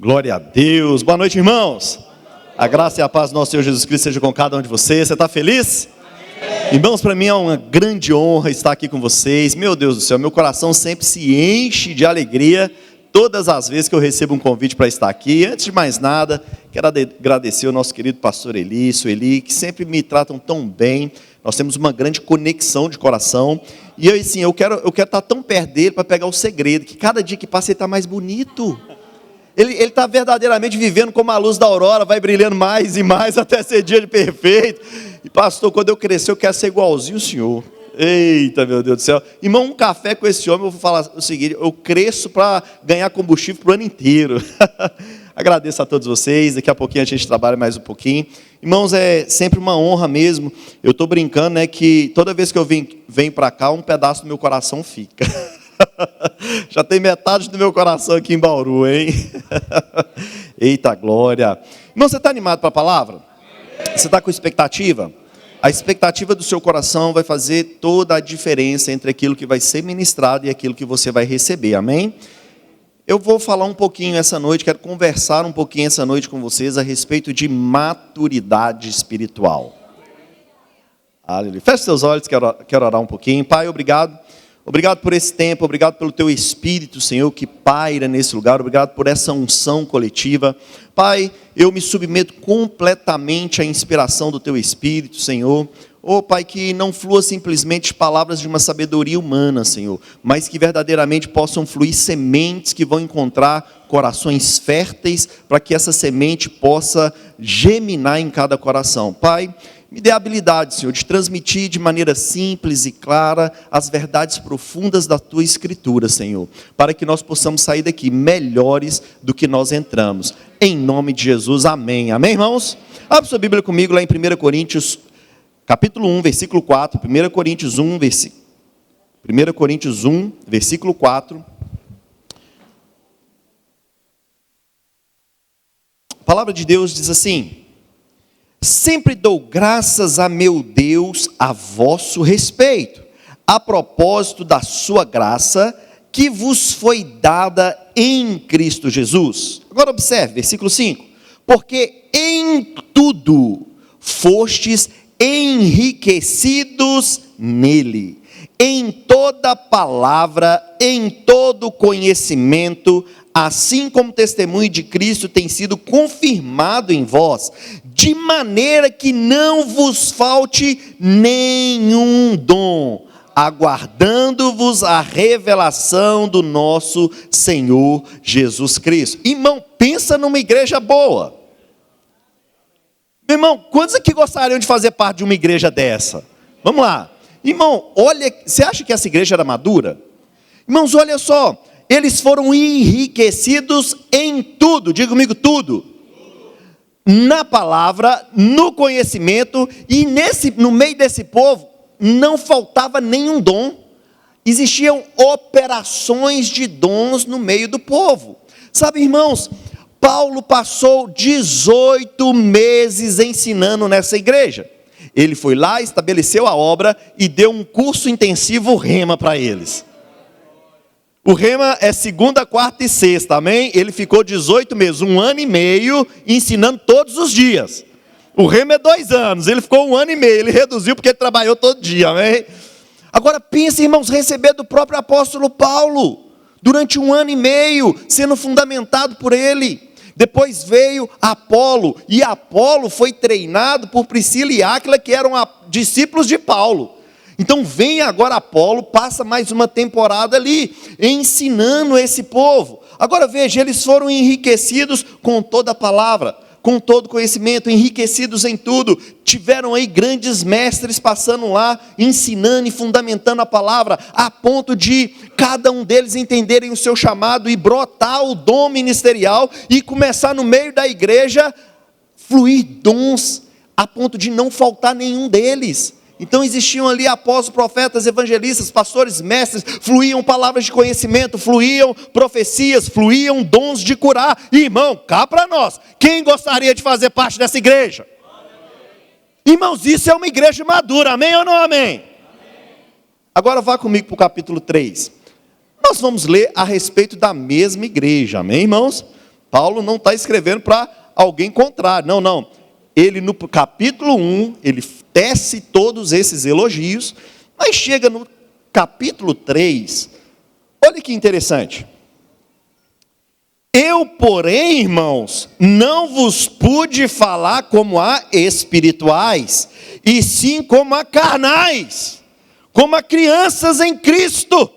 Glória a Deus. Boa noite, irmãos. A graça e a paz do nosso Senhor Jesus Cristo seja com cada um de vocês. Você está feliz? Irmãos, para mim é uma grande honra estar aqui com vocês. Meu Deus do céu, meu coração sempre se enche de alegria todas as vezes que eu recebo um convite para estar aqui. Antes de mais nada, quero agradecer ao nosso querido pastor Eli, Sueli, que sempre me tratam tão bem. Nós temos uma grande conexão de coração. E eu quero estar tão perto dele para pegar o segredo, que cada dia que passa ele está mais bonito. Ele está verdadeiramente vivendo como a luz da aurora, vai brilhando mais e mais até ser dia de perfeito. E pastor, quando eu crescer eu quero ser igualzinho o senhor. Eita, meu Deus do céu. Irmão, um café com esse homem, eu vou falar o seguinte: eu cresço para ganhar combustível para o ano inteiro. Agradeço a todos vocês, daqui a pouquinho a gente trabalha mais um pouquinho. Irmãos, é sempre uma honra mesmo. Eu estou brincando, né, que toda vez que eu venho para cá, um pedaço do meu coração fica. Já tem metade do meu coração aqui em Bauru, hein? Eita glória. Irmão, você está animado para a palavra? Você está com expectativa? A expectativa do seu coração vai fazer toda a diferença entre aquilo que vai ser ministrado e aquilo que você vai receber, amém? Eu vou falar um pouquinho essa noite, quero conversar um pouquinho essa noite com vocês a respeito de maturidade espiritual. Aleluia. Feche seus olhos, quero orar um pouquinho. Pai, obrigado. Obrigado por esse tempo, obrigado pelo Teu Espírito, Senhor, que paira nesse lugar. Obrigado por essa unção coletiva. Pai, eu me submeto completamente à inspiração do Teu Espírito, Senhor. Pai, que não flua simplesmente palavras de uma sabedoria humana, Senhor, mas que verdadeiramente possam fluir sementes que vão encontrar corações férteis, para que essa semente possa germinar em cada coração. Pai, me dê a habilidade, Senhor, de transmitir de maneira simples e clara as verdades profundas da Tua Escritura, Senhor, para que nós possamos sair daqui melhores do que nós entramos. Em nome de Jesus, amém. Amém, irmãos? Abra sua Bíblia comigo lá em 1 Coríntios, capítulo 1, versículo 4. 1 Coríntios 1, versículo 4. A palavra de Deus diz assim: sempre dou graças a meu Deus a vosso respeito, a propósito da sua graça, que vos foi dada em Cristo Jesus. Agora observe, versículo 5. Porque em tudo fostes enriquecidos nele, em toda palavra, em todo conhecimento, assim como o testemunho de Cristo tem sido confirmado em vós, de maneira que não vos falte nenhum dom, aguardando-vos a revelação do nosso Senhor Jesus Cristo. Irmão, pensa numa igreja boa. Meu irmão, quantos aqui gostariam de fazer parte de uma igreja dessa? Vamos lá. Irmão, olha, você acha que essa igreja era madura? Irmãos, olha só, eles foram enriquecidos em tudo, diga comigo, tudo. Na palavra, no conhecimento, e no meio desse povo, não faltava nenhum dom. Existiam operações de dons no meio do povo. Sabe, irmãos, Paulo passou 18 meses ensinando nessa igreja. Ele foi lá, estabeleceu a obra e deu um curso intensivo Rema para eles. O Rema é segunda, quarta e sexta, amém? Ele ficou 18 meses, 1 ano e meio, ensinando todos os dias. O Rema é 2 anos, ele ficou 1 ano e meio, ele reduziu porque ele trabalhou todo dia, amém? Agora pense, irmãos, receber do próprio apóstolo Paulo, durante 1 ano e meio, sendo fundamentado por ele. Depois veio Apolo, e Apolo foi treinado por Priscila e Áquila, que eram discípulos de Paulo. Então vem agora Apolo, passa mais uma temporada ali, ensinando esse povo. Agora veja, eles foram enriquecidos com toda a palavra, com todo conhecimento, enriquecidos em tudo. Tiveram aí grandes mestres passando lá, ensinando e fundamentando a palavra, a ponto de cada um deles entenderem o seu chamado e brotar o dom ministerial e começar no meio da igreja, fluir dons, a ponto de não faltar nenhum deles. Então existiam ali apóstolos, profetas, evangelistas, pastores, mestres, fluíam palavras de conhecimento, fluíam profecias, fluíam dons de curar. Irmão, cá para nós, quem gostaria de fazer parte dessa igreja? Irmãos, isso é uma igreja madura, amém ou não amém? Agora vá comigo para o capítulo 3. Nós vamos ler a respeito da mesma igreja, amém, irmãos? Paulo não está escrevendo para alguém contrário, não. Ele no capítulo 1, ele tece todos esses elogios, mas chega no capítulo 3, olha que interessante. Eu, porém, irmãos, não vos pude falar como a espirituais, e sim como a carnais, como a crianças em Cristo.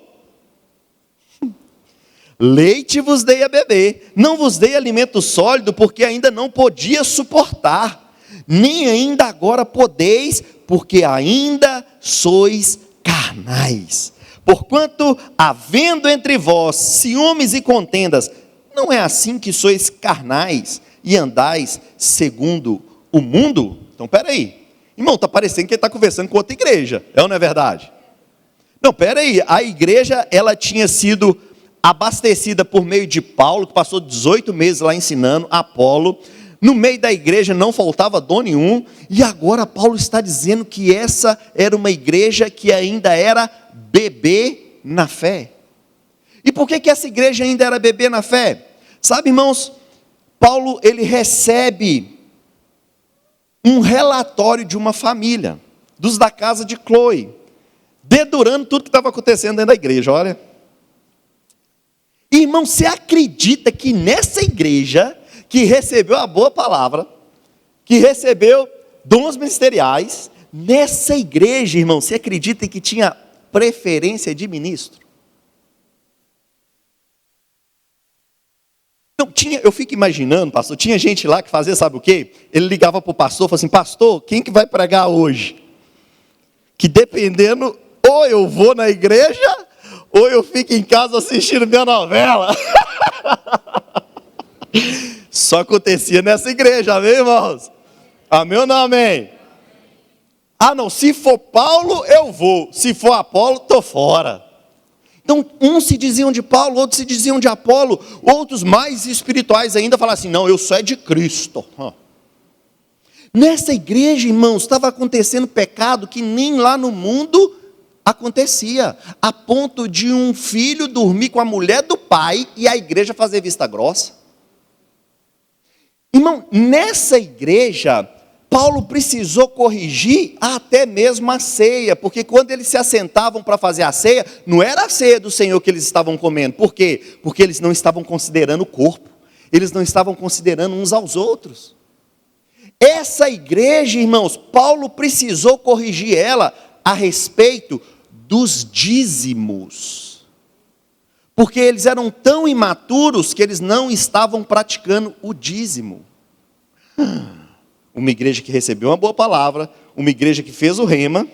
Leite vos dei a beber, não vos dei alimento sólido, porque ainda não podia suportar, nem ainda agora podeis, porque ainda sois carnais. Porquanto, havendo entre vós ciúmes e contendas, não é assim que sois carnais e andais segundo o mundo? Então, peraí, irmão, está parecendo que ele está conversando com outra igreja, é ou não é verdade? Não, peraí, a igreja, ela tinha sido abastecida por meio de Paulo, que passou 18 meses lá ensinando, Apolo, no meio da igreja não faltava dom nenhum, e agora Paulo está dizendo que essa era uma igreja que ainda era bebê na fé. E por que essa igreja ainda era bebê na fé? Sabe, irmãos, Paulo, ele recebe um relatório de uma família, dos da casa de Cloe, dedurando tudo que estava acontecendo dentro da igreja, olha. Irmão, você acredita que nessa igreja, que recebeu a boa palavra, que recebeu dons ministeriais, nessa igreja, irmão, você acredita que tinha preferência de ministro? Não, eu fico imaginando, pastor, tinha gente lá que fazia, sabe o quê? Ele ligava para o pastor e falava assim, pastor, quem que vai pregar hoje? Que dependendo, ou eu vou na igreja, ou eu fico em casa assistindo minha novela. Só acontecia nessa igreja, amém, irmãos? Amém ou não amém? Ah, não, se for Paulo, eu vou. Se for Apolo, estou fora. Então, uns se diziam de Paulo, outros se diziam de Apolo, outros mais espirituais ainda falavam assim, não, eu sou de Cristo. Nessa igreja, irmãos, estava acontecendo pecado que nem lá no mundo acontecia, a ponto de um filho dormir com a mulher do pai e a igreja fazer vista grossa. Irmão, nessa igreja, Paulo precisou corrigir até mesmo a ceia, porque quando eles se assentavam para fazer a ceia, não era a ceia do Senhor que eles estavam comendo. Por quê? Porque eles não estavam considerando o corpo, eles não estavam considerando uns aos outros. Essa igreja, irmãos, Paulo precisou corrigir ela a respeito dos dízimos, porque eles eram tão imaturos que eles não estavam praticando o dízimo. Uma igreja que recebeu uma boa palavra, uma igreja que fez o rema,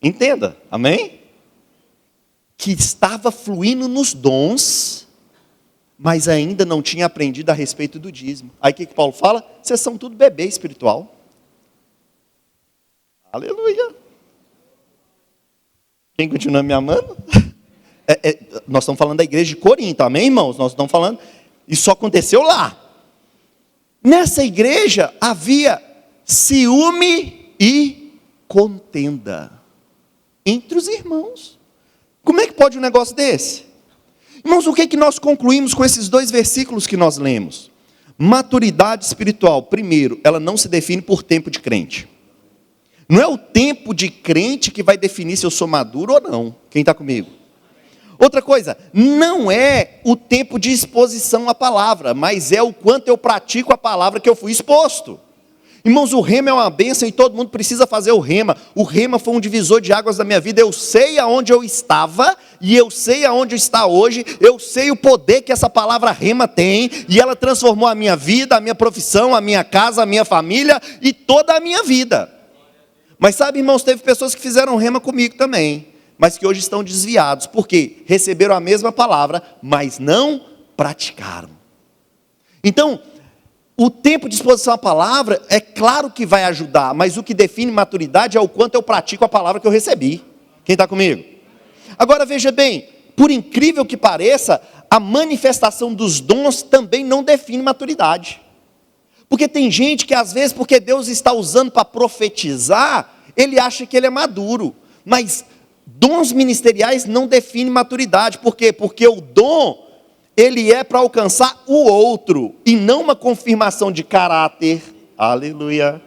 entenda, amém? Que estava fluindo nos dons, mas ainda não tinha aprendido a respeito do dízimo. Aí o que Paulo fala? Vocês são tudo bebê espiritual. Aleluia. Quem continua me amando? Nós estamos falando da igreja de Corinto, amém, irmãos? Nós estamos falando, isso só aconteceu lá. Nessa igreja havia ciúme e contenda entre os irmãos. Como é que pode um negócio desse? Irmãos, o que é que nós concluímos com esses dois versículos que nós lemos? Maturidade espiritual, primeiro, ela não se define por tempo de crente. Não é o tempo de crente que vai definir se eu sou maduro ou não. Quem está comigo? Outra coisa, não é o tempo de exposição à palavra, mas é o quanto eu pratico a palavra que eu fui exposto. Irmãos, o rema é uma bênção e todo mundo precisa fazer o rema. O rema foi um divisor de águas da minha vida. Eu sei aonde eu estava e eu sei aonde está hoje. Eu sei o poder que essa palavra rema tem e ela transformou a minha vida, a minha profissão, a minha casa, a minha família e toda a minha vida. Mas sabe, irmãos, teve pessoas que fizeram rema comigo também, mas que hoje estão desviados, porque receberam a mesma palavra, mas não praticaram. Então, o tempo de exposição à palavra, é claro que vai ajudar, mas o que define maturidade é o quanto eu pratico a palavra que eu recebi. Quem está comigo? Agora veja bem, por incrível que pareça, a manifestação dos dons também não define maturidade. Porque tem gente que às vezes, porque Deus está usando para profetizar, ele acha que ele é maduro, mas dons ministeriais não definem maturidade. Por quê? Porque o dom ele é para alcançar o outro, e não uma confirmação de caráter. Aleluia.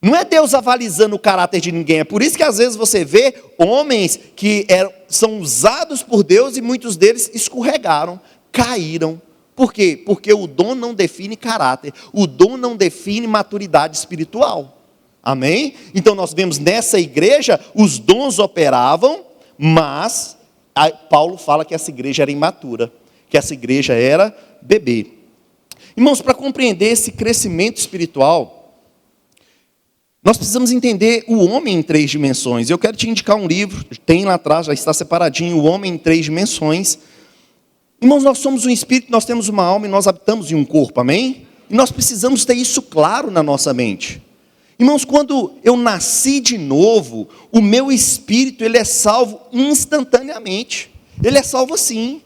Não é Deus avalizando o caráter de ninguém. É por isso que às vezes você vê homens que são usados por Deus e muitos deles escorregaram, caíram. Por quê? Porque o dom não define caráter, o dom não define maturidade espiritual. Amém? Então nós vemos nessa igreja, os dons operavam, mas Paulo fala que essa igreja era imatura, que essa igreja era bebê. Irmãos, para compreender esse crescimento espiritual, nós precisamos entender o homem em 3 dimensões. Eu quero te indicar um livro, tem lá atrás, já está separadinho, O Homem em 3 Dimensões. Irmãos, nós somos um espírito, nós temos uma alma e nós habitamos em um corpo, amém? E nós precisamos ter isso claro na nossa mente. Irmãos, quando eu nasci de novo, o meu espírito, ele é salvo instantaneamente. Ele é salvo assim.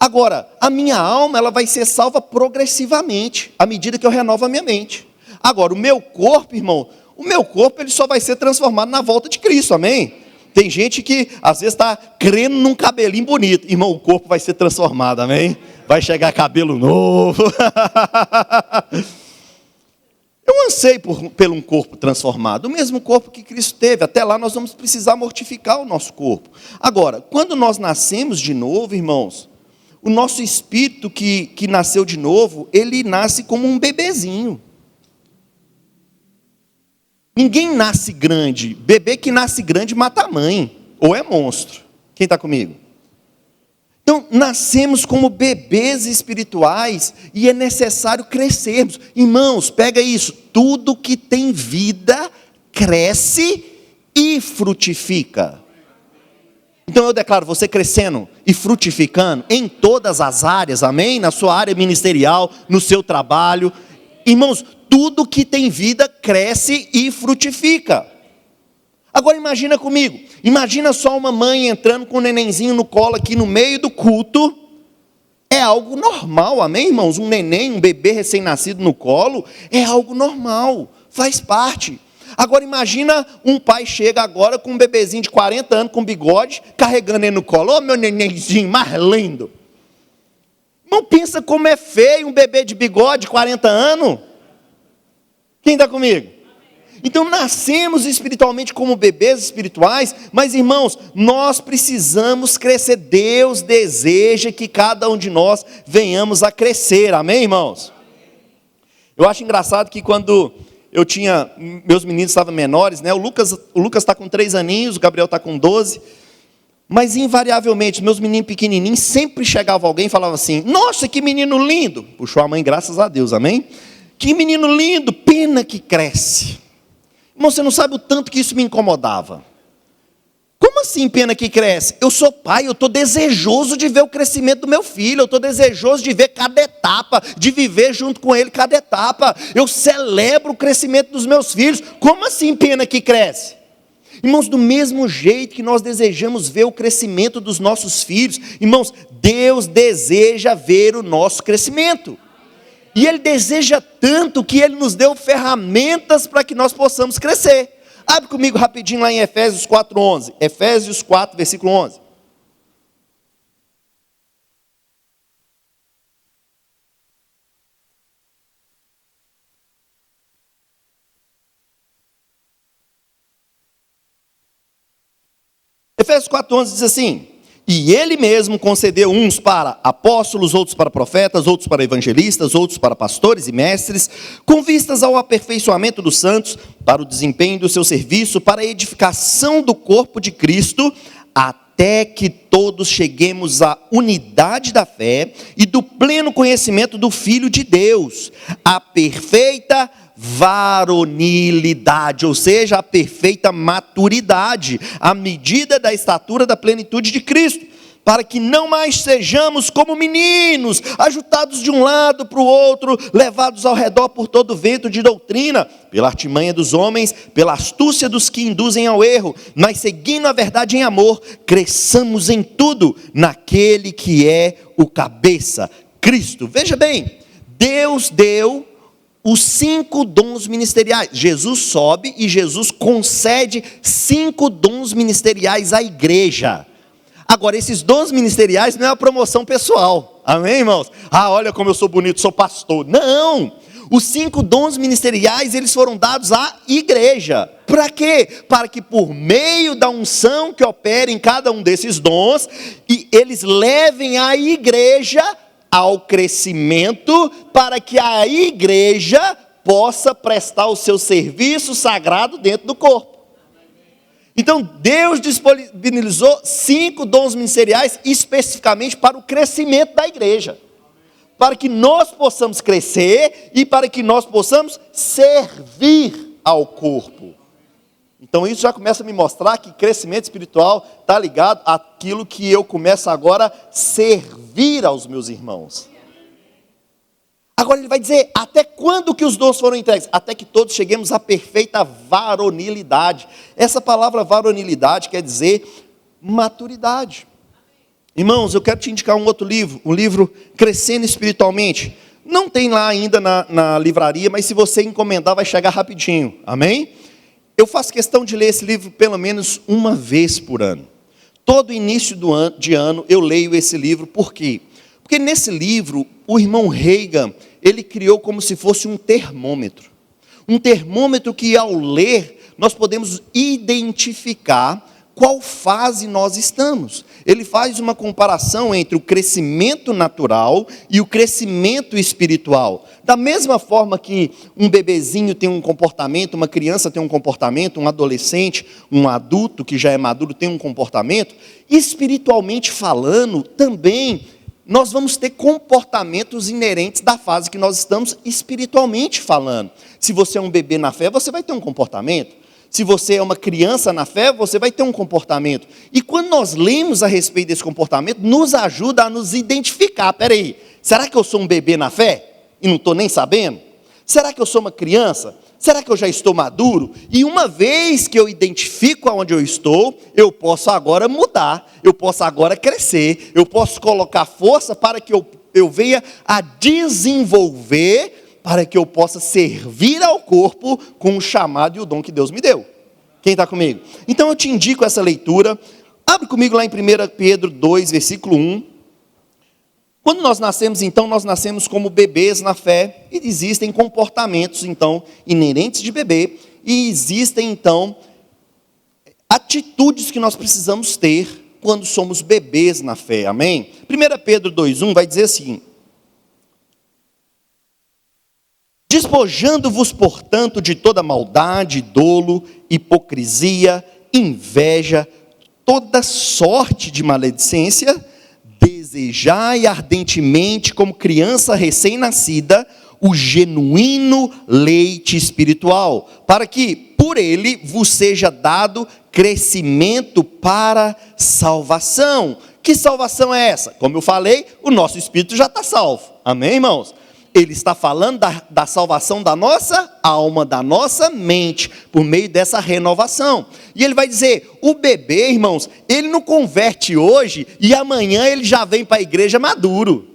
Agora, a minha alma, ela vai ser salva progressivamente, à medida que eu renovo a minha mente. Agora, o meu corpo, irmão, o meu corpo, ele só vai ser transformado na volta de Cristo, amém? Tem gente que, às vezes, está crendo num cabelinho bonito. Irmão, o corpo vai ser transformado, amém? Vai chegar cabelo novo. Eu anseio por um corpo transformado, o mesmo corpo que Cristo teve. Até lá nós vamos precisar mortificar o nosso corpo. Agora, quando nós nascemos de novo, irmãos, o nosso espírito que nasceu de novo, ele nasce como um bebezinho. Ninguém nasce grande. Bebê que nasce grande mata a mãe, ou é monstro. Quem está comigo? Então, nascemos como bebês espirituais e é necessário crescermos. Irmãos, pega isso. Tudo que tem vida cresce e frutifica. Então eu declaro, você crescendo e frutificando em todas as áreas, amém? Na sua área ministerial, no seu trabalho. Irmãos, tudo que tem vida cresce e frutifica. Agora imagina comigo, imagina só uma mãe entrando com um nenenzinho no colo aqui no meio do culto. É algo normal, amém, irmãos? Um neném, um bebê recém-nascido no colo, é algo normal, faz parte. Agora imagina um pai chega agora com um bebezinho de 40 anos com bigode, carregando ele no colo. Ô meu nenenzinho, mais lindo. Não pensa como é feio um bebê de bigode de 40 anos? Quem está comigo? Então nascemos espiritualmente como bebês espirituais, mas irmãos, nós precisamos crescer. Deus deseja que cada um de nós venhamos a crescer, amém, irmãos? Eu acho engraçado que quando meus meninos estavam menores, né? O Lucas está com 3 aninhos, o Gabriel está com 12, mas invariavelmente, meus meninos pequenininhos, sempre chegava alguém e falava assim: nossa, que menino lindo. Puxou a mãe, graças a Deus, amém? Que menino lindo, pena que cresce. Irmão, você não sabe o tanto que isso me incomodava. Como assim, pena que cresce? Eu sou pai, eu estou desejoso de ver o crescimento do meu filho, eu estou desejoso de ver cada etapa, de viver junto com ele cada etapa. Eu celebro o crescimento dos meus filhos. Como assim, pena que cresce? Irmãos, do mesmo jeito que nós desejamos ver o crescimento dos nossos filhos, irmãos, Deus deseja ver o nosso crescimento. E Ele deseja tanto que Ele nos deu ferramentas para que nós possamos crescer. Abre comigo rapidinho lá em Efésios 4:11. Efésios 4, versículo 11. Efésios 4:11 diz assim: e Ele mesmo concedeu uns para apóstolos, outros para profetas, outros para evangelistas, outros para pastores e mestres, com vistas ao aperfeiçoamento dos santos, para o desempenho do seu serviço, para a edificação do corpo de Cristo, até que todos cheguemos à unidade da fé e do pleno conhecimento do Filho de Deus, a perfeita varonilidade, ou seja, a perfeita maturidade, à medida da estatura da plenitude de Cristo, para que não mais sejamos como meninos, agitados de um lado para o outro, levados ao redor por todo vento de doutrina, pela artimanha dos homens, pela astúcia dos que induzem ao erro, mas seguindo a verdade em amor, cresçamos em tudo naquele que é o cabeça, Cristo. Veja bem, Deus deu os 5 dons ministeriais. Jesus sobe e Jesus concede 5 dons ministeriais à igreja. Agora, esses dons ministeriais não é uma promoção pessoal. Amém, irmãos? Ah, olha como eu sou bonito, sou pastor. Não! Os 5 dons ministeriais, eles foram dados à igreja. Para quê? Para que por meio da unção que opera em cada um desses dons, e eles levem a igreja ao crescimento, para que a igreja possa prestar o seu serviço sagrado dentro do corpo. Então, Deus disponibilizou 5 dons ministeriais especificamente para o crescimento da igreja. Para que nós possamos crescer e para que nós possamos servir ao corpo. Então isso já começa a me mostrar que crescimento espiritual está ligado àquilo que eu começo agora a servir aos meus irmãos. Agora ele vai dizer, até quando que os dons foram entregues? Até que todos cheguemos à perfeita varonilidade. Essa palavra varonilidade quer dizer maturidade. Irmãos, eu quero te indicar um outro livro, o livro Crescendo Espiritualmente. Não tem lá ainda na livraria, mas se você encomendar vai chegar rapidinho, amém? Eu faço questão de ler esse livro pelo menos uma vez por ano. Todo início de ano eu leio esse livro, por quê? Porque nesse livro, o irmão Reagan, ele criou como se fosse um termômetro. Um termômetro que ao ler, nós podemos identificar qual fase nós estamos. Ele faz uma comparação entre o crescimento natural e o crescimento espiritual. Da mesma forma que um bebezinho tem um comportamento, uma criança tem um comportamento, um adolescente, um adulto que já é maduro tem um comportamento, espiritualmente falando, também nós vamos ter comportamentos inerentes da fase que nós estamos espiritualmente falando. Se você é um bebê na fé, você vai ter um comportamento. Se você é uma criança na fé, você vai ter um comportamento. E quando nós lemos a respeito desse comportamento, nos ajuda a nos identificar. Peraí, será que eu sou um bebê na fé? E não estou nem sabendo? Será que eu sou uma criança? Será que eu já estou maduro? E uma vez que eu identifico aonde eu estou, eu posso agora mudar, eu posso agora crescer, eu posso colocar força para que eu venha a desenvolver, para que eu possa servir ao corpo com o chamado e o dom que Deus me deu. Quem está comigo? Então eu te indico essa leitura. Abre comigo lá em 1 Pedro 2, versículo 1. Quando nós nascemos, então, nós nascemos como bebês na fé, e existem comportamentos, então, inerentes de bebê, e existem, então, atitudes que nós precisamos ter quando somos bebês na fé, amém? 1 Pedro 2,1 vai dizer assim: despojando-vos, portanto, de toda maldade, dolo, hipocrisia, inveja, toda sorte de maledicência, desejai ardentemente, como criança recém-nascida, o genuíno leite espiritual, para que por ele vos seja dado crescimento para salvação. Que salvação é essa? Como eu falei, o nosso espírito já está salvo, amém, irmãos? Ele está falando da salvação da nossa alma, da nossa mente, por meio dessa renovação. E ele vai dizer, o bebê, irmãos, ele não converte hoje e amanhã ele já vem para a igreja maduro.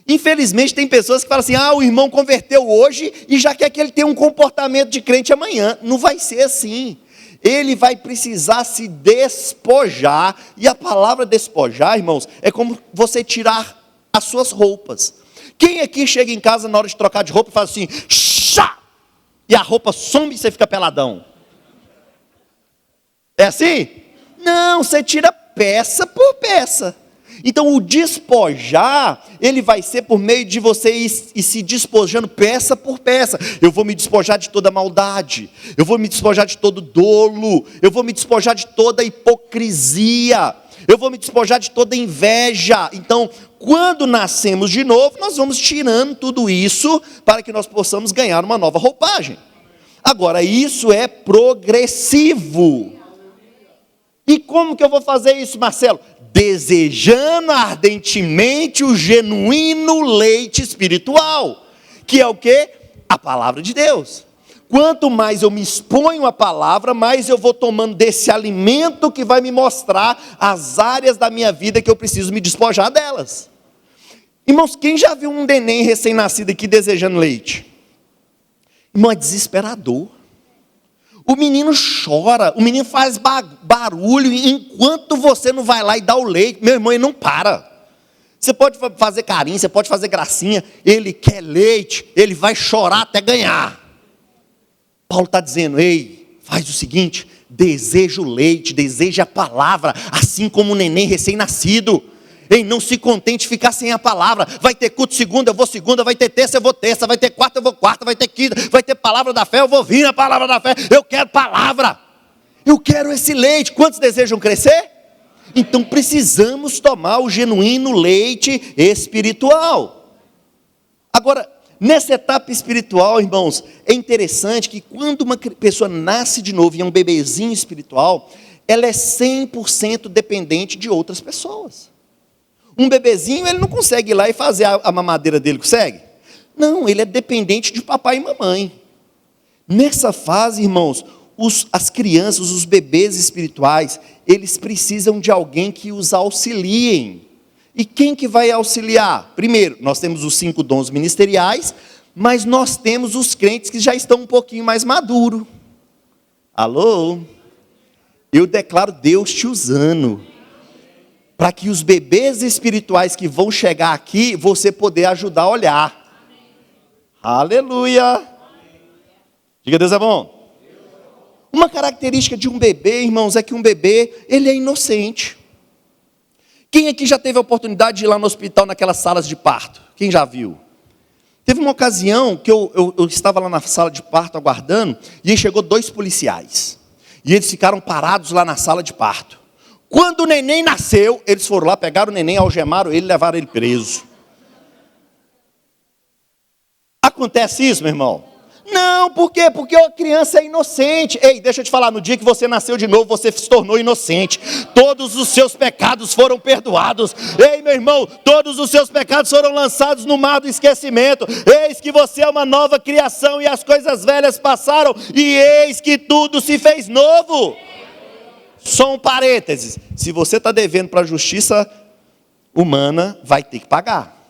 Infelizmente tem pessoas que falam assim, o irmão converteu hoje e já quer que ele tenha um comportamento de crente amanhã. Não vai ser assim. Ele vai precisar se despojar, e a palavra despojar, irmãos, é como você tirar as suas roupas. Quem aqui chega em casa na hora de trocar de roupa e faz assim, chá, e a roupa some e você fica peladão? É assim? Não, você tira peça por peça. Então o despojar, ele vai ser por meio de você ir se despojando peça por peça. Eu vou me despojar de toda maldade, eu vou me despojar de todo dolo, eu vou me despojar de toda hipocrisia, eu vou me despojar de toda inveja. Então, quando nascemos de novo, nós vamos tirando tudo isso para que nós possamos ganhar uma nova roupagem. Agora, isso é progressivo. E como que eu vou fazer isso, Marcelo? Desejando ardentemente o genuíno leite espiritual, que é o quê? A palavra de Deus. Quanto mais eu me exponho à palavra, mais eu vou tomando desse alimento que vai me mostrar as áreas da minha vida que eu preciso me despojar delas. Irmãos, quem já viu um neném recém-nascido aqui desejando leite? Irmão, é desesperador. O menino chora, o menino faz barulho, e enquanto você não vai lá e dá o leite, meu irmão, ele não para. Você pode fazer carinho, você pode fazer gracinha, ele quer leite, ele vai chorar até ganhar. Paulo está dizendo, ei, faz o seguinte, deseja o leite, deseja a palavra, assim como um neném recém-nascido. Ei, não se contente ficar sem a palavra. Vai ter culto segunda, eu vou segunda, vai ter terça, eu vou terça, vai ter quarta, eu vou quarta, vai ter quinta, vai ter palavra da fé, eu vou vir na palavra da fé. Eu quero palavra, eu quero esse leite. Quantos desejam crescer? Então precisamos tomar o genuíno leite espiritual. Agora, nessa etapa espiritual, irmãos, é interessante que quando uma pessoa nasce de novo e é um bebezinho espiritual, ela é 100% dependente de outras pessoas. Um bebezinho, ele não consegue ir lá e fazer a mamadeira dele, consegue? Não, ele é dependente de papai e mamãe. Nessa fase, irmãos, as crianças, os bebês espirituais, eles precisam de alguém que os auxiliem. E quem que vai auxiliar? Primeiro, nós temos os 5 dons ministeriais, mas nós temos os crentes que já estão um pouquinho mais maduros. Alô? Eu declaro Deus te usando, para que os bebês espirituais que vão chegar aqui, você poder ajudar a olhar. Aleluia! Diga, Deus é bom. Uma característica de um bebê, irmãos, é que um bebê, ele é inocente. Quem aqui já teve a oportunidade de ir lá no hospital, naquelas salas de parto? Quem já viu? Teve uma ocasião que eu estava lá na sala de parto aguardando, e aí chegou 2 policiais. E eles ficaram parados lá na sala de parto. Quando o neném nasceu, eles foram lá, pegaram o neném, algemaram ele e levaram ele preso. Acontece isso, meu irmão? Não, por quê? Porque a criança é inocente. Ei, deixa eu te falar, no dia que você nasceu de novo, você se tornou inocente. Todos os seus pecados foram perdoados. Ei, meu irmão, todos os seus pecados foram lançados no mar do esquecimento. Eis que você é uma nova criação e as coisas velhas passaram e eis que tudo se fez novo. Só um parênteses, se você está devendo para a justiça humana, vai ter que pagar.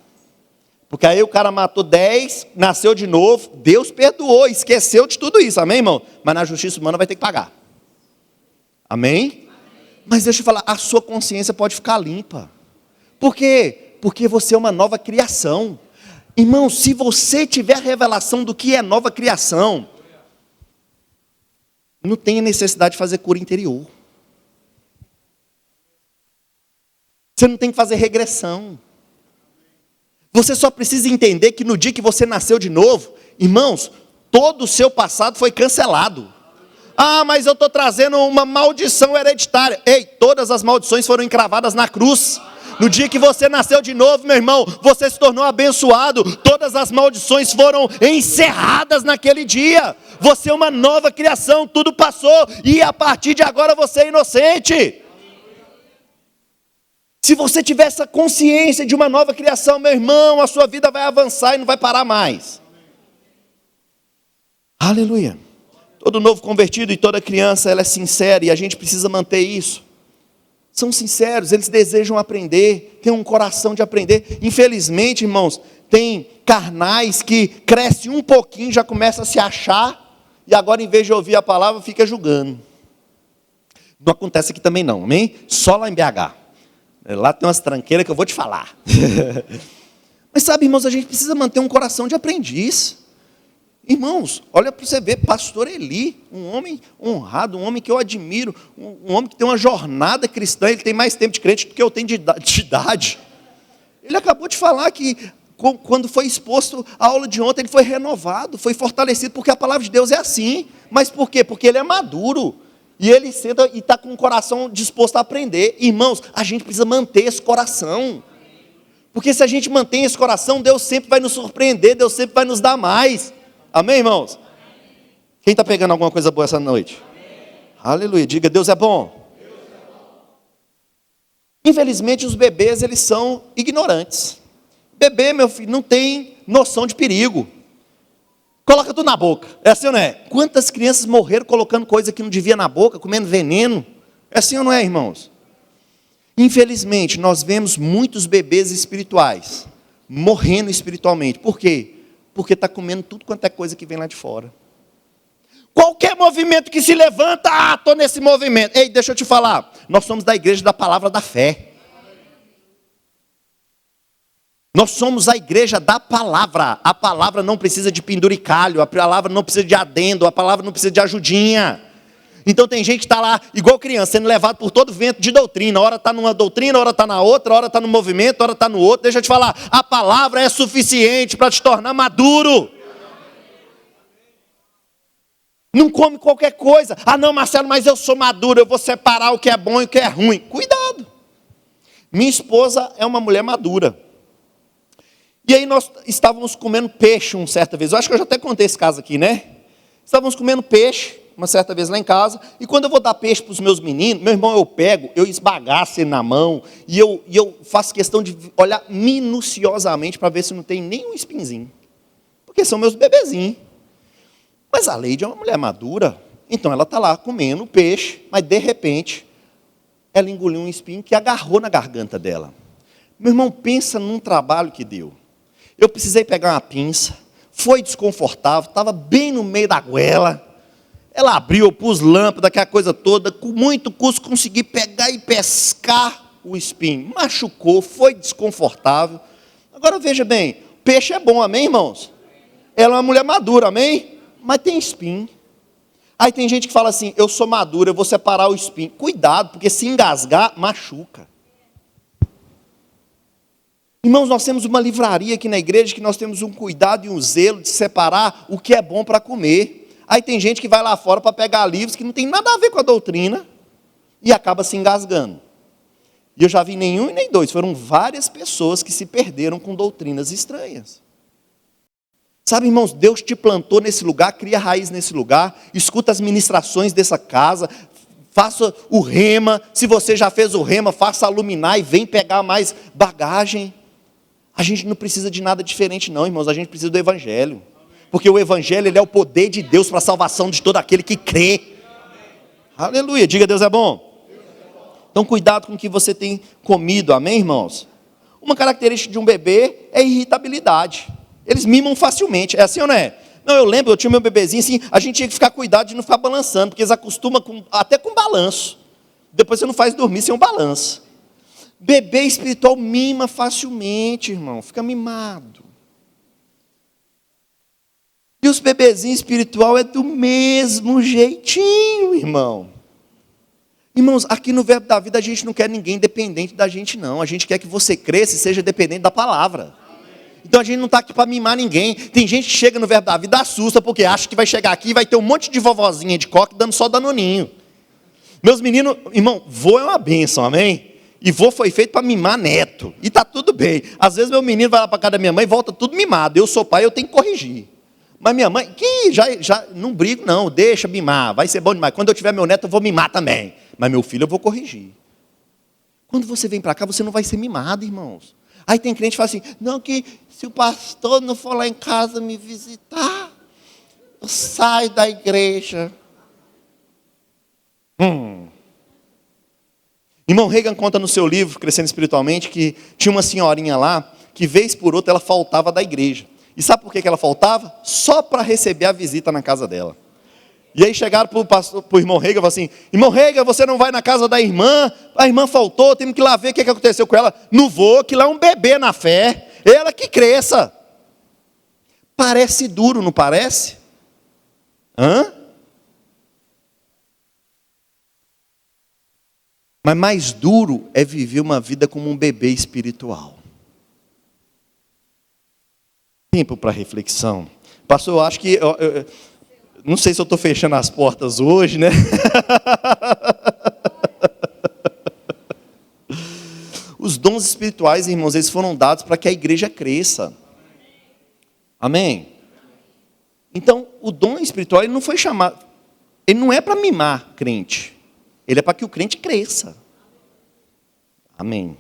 Porque aí o cara matou 10, nasceu de novo, Deus perdoou, esqueceu de tudo isso, amém, irmão? Mas na justiça humana vai ter que pagar. Amém? Mas deixa eu falar, a sua consciência pode ficar limpa. Por quê? Porque você é uma nova criação. Irmão, se você tiver a revelação do que é nova criação, não tem necessidade de fazer cura interior. Você não tem que fazer regressão. Você só precisa entender que no dia que você nasceu de novo, irmãos, todo o seu passado foi cancelado. Ah, mas eu estou trazendo uma maldição hereditária. Ei, todas as maldições foram encravadas na cruz. No dia que você nasceu de novo, meu irmão, você se tornou abençoado. Todas as maldições foram encerradas naquele dia. Você é uma nova criação, tudo passou. E a partir de agora você é inocente. Se você tiver essa consciência de uma nova criação, meu irmão, a sua vida vai avançar e não vai parar mais. Aleluia. Todo novo convertido e toda criança, ela é sincera e a gente precisa manter isso. São sinceros, eles desejam aprender, têm um coração de aprender. Infelizmente, irmãos, tem carnais que crescem um pouquinho, já começa a se achar, e agora em vez de ouvir a palavra, fica julgando. Não acontece aqui também não, amém? Só lá em BH. Lá tem umas tranqueiras que eu vou te falar. Mas sabe, irmãos, a gente precisa manter um coração de aprendiz. Irmãos, olha para você ver, pastor Eli, um homem honrado, um homem que eu admiro, um homem que tem uma jornada cristã, ele tem mais tempo de crente do que eu tenho de idade. Ele acabou de falar que quando foi exposto a aula de ontem, ele foi renovado, foi fortalecido, porque a palavra de Deus é assim. Mas por quê? Porque ele é maduro. E ele senta e está com o coração disposto a aprender. Irmãos, a gente precisa manter esse coração. Porque se a gente mantém esse coração, Deus sempre vai nos surpreender, Deus sempre vai nos dar mais. Amém, irmãos? Quem está pegando alguma coisa boa essa noite? Aleluia, diga, Deus é bom. Infelizmente, os bebês, eles são ignorantes. Bebê, meu filho, não tem noção de perigo. Coloca tudo na boca, é assim ou não é? Quantas crianças morreram colocando coisa que não devia na boca, comendo veneno? É assim ou não é, irmãos? Infelizmente, nós vemos muitos bebês espirituais morrendo espiritualmente. Por quê? Porque está comendo tudo quanto é coisa que vem lá de fora. Qualquer movimento que se levanta, estou nesse movimento. Ei, deixa eu te falar, nós somos da igreja da palavra da fé. Nós somos a igreja da palavra. A palavra não precisa de penduricalho, a palavra não precisa de adendo, a palavra não precisa de ajudinha. Então tem gente que está lá, igual criança, sendo levado por todo vento de doutrina. Hora está numa doutrina, hora está na outra, hora está no movimento, hora está no outro. Deixa eu te falar, a palavra é suficiente para te tornar maduro. Não come qualquer coisa. Não, Marcelo, mas eu sou maduro, eu vou separar o que é bom e o que é ruim. Cuidado. Minha esposa é uma mulher madura. E aí nós estávamos comendo peixe uma certa vez. Eu acho que eu já até contei esse caso aqui, né? Estávamos comendo peixe uma certa vez lá em casa. E quando eu vou dar peixe para os meus meninos, meu irmão, eu pego, eu esbagaço ele na mão. E eu faço questão de olhar minuciosamente para ver se não tem nenhum espinzinho. Porque são meus bebezinhos. Mas a Leide é uma mulher madura, então ela está lá comendo peixe, mas de repente, ela engoliu um espinho que agarrou na garganta dela. Meu irmão, pensa num trabalho que deu. Eu precisei pegar uma pinça, foi desconfortável, estava bem no meio da goela. Ela abriu, eu pus lâmpada, aquela coisa toda, com muito custo consegui pegar e pescar o espinho. Machucou, foi desconfortável. Agora veja bem, peixe é bom, amém, irmãos? Ela é uma mulher madura, amém? Mas tem espinho. Aí tem gente que fala assim, eu sou madura, eu vou separar o espinho. Cuidado, porque se engasgar, machuca. Irmãos, nós temos uma livraria aqui na igreja, que nós temos um cuidado e um zelo de separar o que é bom para comer. Aí tem gente que vai lá fora para pegar livros que não tem nada a ver com a doutrina, e acaba se engasgando. E eu já vi nenhum e nem dois, foram várias pessoas que se perderam com doutrinas estranhas. Sabe, irmãos, Deus te plantou nesse lugar, cria raiz nesse lugar, escuta as ministrações dessa casa, faça o rema, se você já fez o rema, faça a luminar e vem pegar mais bagagem. A gente não precisa de nada diferente não, irmãos, a gente precisa do evangelho, porque o evangelho ele é o poder de Deus para a salvação de todo aquele que crê. Aleluia, diga Deus é bom. Então cuidado com o que você tem comido, amém, irmãos? Uma característica de um bebê é a irritabilidade. Eles mimam facilmente, é assim ou não é? Não, eu lembro, eu tinha meu bebezinho assim, a gente tinha que ficar cuidado de não ficar balançando, porque eles acostumam até com balanço. Depois você não faz dormir sem um balanço. Bebê espiritual mima facilmente, irmão, fica mimado. E os bebezinhos espiritual é do mesmo jeitinho, irmão. Irmãos, aqui no Verbo da Vida a gente não quer ninguém dependente da gente não, a gente quer que você cresça e seja dependente da palavra. Então a gente não está aqui para mimar ninguém. Tem gente que chega no Verbo da Vida, assusta, porque acha que vai chegar aqui e vai ter um monte de vovozinha de coque dando só danoninho. Meus meninos, irmão, vô é uma bênção, amém? E vô foi feito para mimar neto, e está tudo bem. Às vezes meu menino vai lá para casa da minha mãe e volta tudo mimado. Eu sou pai, eu tenho que corrigir. Mas minha mãe, que já não brigo não, deixa mimar, vai ser bom demais. Quando eu tiver meu neto eu vou mimar também. Mas meu filho eu vou corrigir. Quando você vem para cá, você não vai ser mimado, irmãos. Aí tem crente que fala assim, não, que se o pastor não for lá em casa me visitar, eu saio da igreja. Irmão Reagan conta no seu livro, Crescendo Espiritualmente, que tinha uma senhorinha lá, que vez por outra ela faltava da igreja. E sabe por que ela faltava? Só para receber a visita na casa dela. E aí chegaram para o irmão Reagan e falaram assim, irmão Reagan, você não vai na casa da irmã? A irmã faltou, temos que ir lá ver o que aconteceu com ela. Não vou, que lá é um bebê na fé, ela que cresça. Parece duro, não parece? Mas mais duro é viver uma vida como um bebê espiritual. Tempo para reflexão. Pastor, eu acho que... não sei se eu estou fechando as portas hoje, né? Os dons espirituais, irmãos, eles foram dados para que a igreja cresça. Amém? Então, o dom espiritual, ele não foi chamado... Ele não é para mimar crente. Ele é para que o crente cresça. Amém?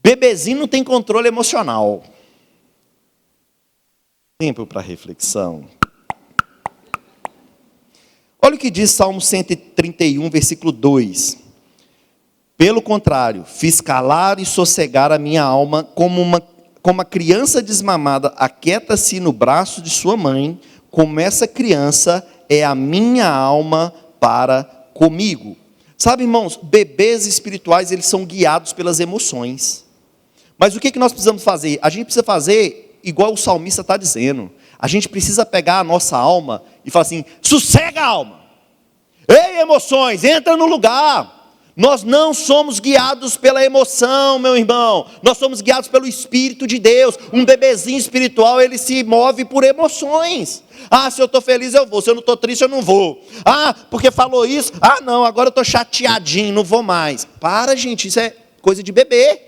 Bebezinho não tem controle emocional. Tempo para reflexão. Olha o que diz Salmo 131, versículo 2. Pelo contrário, fiz calar e sossegar a minha alma, como uma criança desmamada aquieta-se no braço de sua mãe, como essa criança é a minha alma para comigo. Sabe, irmãos, bebês espirituais, eles são guiados pelas emoções. Mas o que nós precisamos fazer? A gente precisa fazer igual o salmista está dizendo. A gente precisa pegar a nossa alma e falar assim: sossega a alma. Ei, emoções, entra no lugar. Nós não somos guiados pela emoção, meu irmão. Nós somos guiados pelo Espírito de Deus. Um bebezinho espiritual, ele se move por emoções. Ah, se eu estou feliz eu vou, se eu não estou triste eu não vou. Ah, porque falou isso. Ah, não, agora eu estou chateadinho, não vou mais. Para, gente, isso é coisa de bebê.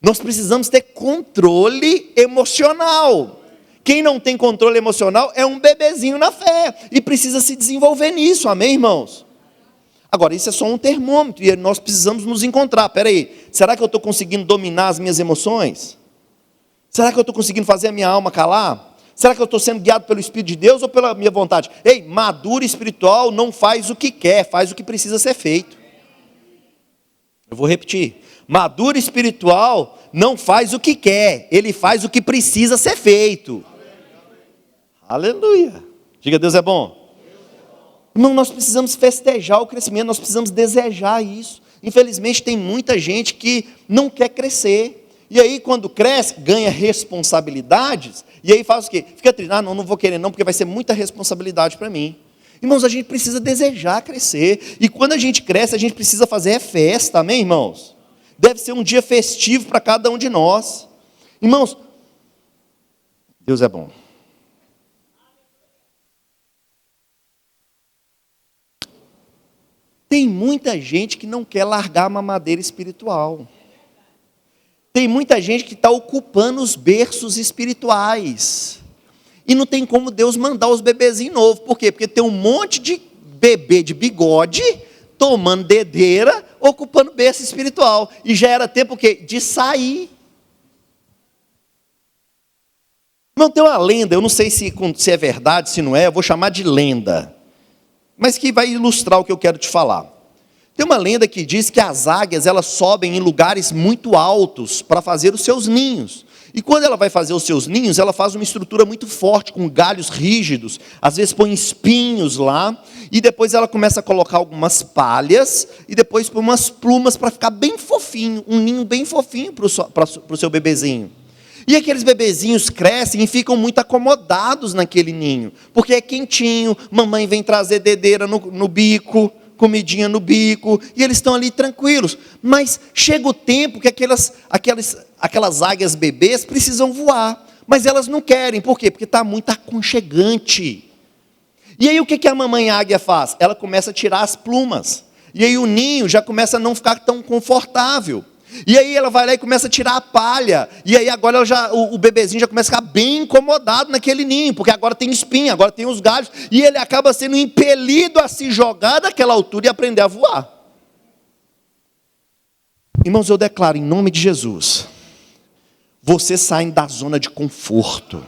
Nós precisamos ter controle emocional. Quem não tem controle emocional é um bebezinho na fé. E precisa se desenvolver nisso, amém, irmãos? Agora, isso é só um termômetro, e nós precisamos nos encontrar. Espera aí, será que eu estou conseguindo dominar as minhas emoções? Será que eu estou conseguindo fazer a minha alma calar? Será que eu estou sendo guiado pelo Espírito de Deus ou pela minha vontade? Ei, maduro espiritual não faz o que quer, faz o que precisa ser feito. Eu vou repetir. Maduro espiritual não faz o que quer, ele faz o que precisa ser feito. Aleluia. Diga, Deus é bom. Irmão, nós precisamos festejar o crescimento, nós precisamos desejar isso. Infelizmente tem muita gente que não quer crescer. E aí quando cresce, ganha responsabilidades, e aí faz o quê? Fica triste, não vou querer não, porque vai ser muita responsabilidade para mim. Irmãos, a gente precisa desejar crescer, e quando a gente cresce, a gente precisa fazer festa, amém, irmãos? Deve ser um dia festivo para cada um de nós. Irmãos, Deus é bom. Tem muita gente que não quer largar a mamadeira espiritual. Tem muita gente que está ocupando os berços espirituais. E não tem como Deus mandar os bebezinhos novos. Por quê? Porque tem um monte de bebê de bigode, tomando dedeira, ocupando berço espiritual. E já era tempo o quê? De sair. Não, tem uma lenda, eu não sei se é verdade, se não é, eu vou chamar de lenda. Mas que vai ilustrar o que eu quero te falar. Tem uma lenda que diz que as águias, elas sobem em lugares muito altos para fazer os seus ninhos. E quando ela vai fazer os seus ninhos, ela faz uma estrutura muito forte, com galhos rígidos, às vezes põe espinhos lá, e depois ela começa a colocar algumas palhas, e depois põe umas plumas para ficar bem fofinho, um ninho bem fofinho para o seu bebezinho. E aqueles bebezinhos crescem e ficam muito acomodados naquele ninho, porque é quentinho, mamãe vem trazer dedeira no bico, comidinha no bico, e eles estão ali tranquilos. Mas chega o tempo que aquelas águias bebês precisam voar, mas elas não querem. Por quê? Porque está muito aconchegante. E aí o que a mamãe águia faz? Ela começa a tirar as plumas, e aí o ninho já começa a não ficar tão confortável. E aí ela vai lá e começa a tirar a palha, e aí agora o bebezinho já começa a ficar bem incomodado naquele ninho, porque agora tem espinha, agora tem os galhos, e ele acaba sendo impelido a se jogar daquela altura e aprender a voar. Irmãos, eu declaro em nome de Jesus, vocês saem da zona de conforto.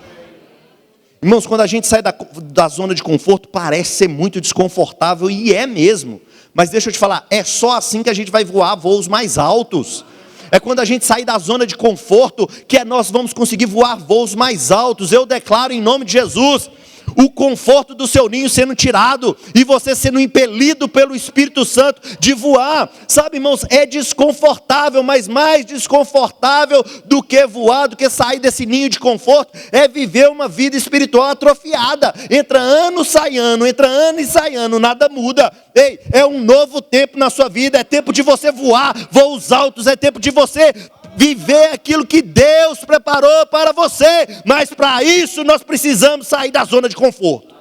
Irmãos, quando a gente sai da zona de conforto, parece ser muito desconfortável, e é mesmo. Mas deixa eu te falar, é só assim que a gente vai voar voos mais altos. É quando a gente sair da zona de conforto que nós vamos conseguir voar voos mais altos. Eu declaro em nome de Jesus, o conforto do seu ninho sendo tirado, e você sendo impelido pelo Espírito Santo de voar. Sabe, irmãos, é desconfortável, mas mais desconfortável do que voar, do que sair desse ninho de conforto, é viver uma vida espiritual atrofiada. Entra ano, sai ano, entra ano e sai ano, nada muda. Ei, é um novo tempo na sua vida, é tempo de você voar voos altos, é tempo de você viver aquilo que Deus preparou para você. Mas para isso nós precisamos sair da zona de conforto.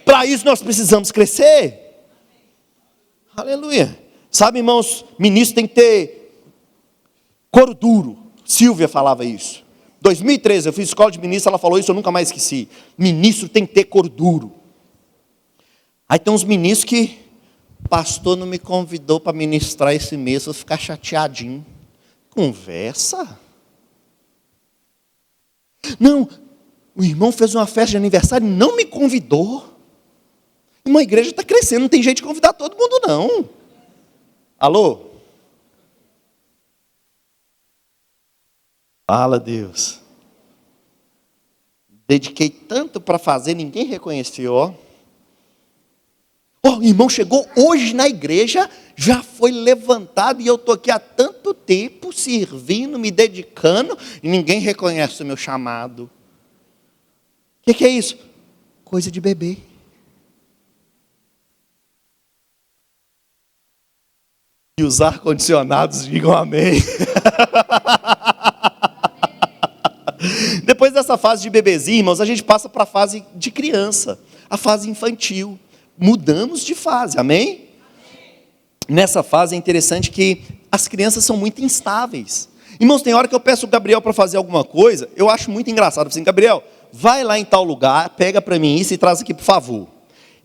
Para isso nós precisamos crescer. Aleluia. Sabe, irmãos, ministro tem que ter couro duro. Silvia falava isso. 2013 eu fiz escola de ministro, ela falou isso, eu nunca mais esqueci. Ministro tem que ter couro duro. Aí tem uns ministros que pastor não me convidou para ministrar esse mês, vou ficar chateadinho. Conversa. Não, o irmão fez uma festa de aniversário e não me convidou. Uma igreja está crescendo, não tem jeito de convidar todo mundo não. Alô? Fala, Deus. dediquei tanto para fazer, ninguém reconheceu, ó. O irmão chegou hoje na igreja, já foi levantado, e eu estou aqui há tanto tempo, servindo, me dedicando, e ninguém reconhece o meu chamado. O que é isso? Coisa de bebê. E os ar-condicionados digam amém. Depois dessa fase de bebezinho, irmãos, a gente passa para a fase de criança, a fase infantil. Mudamos de fase, amém? Nessa fase é interessante que as crianças são muito instáveis. Irmãos, tem hora que eu peço o Gabriel para fazer alguma coisa, eu acho muito engraçado. Assim, Gabriel, vai lá em tal lugar, pega para mim isso e traz aqui, por favor.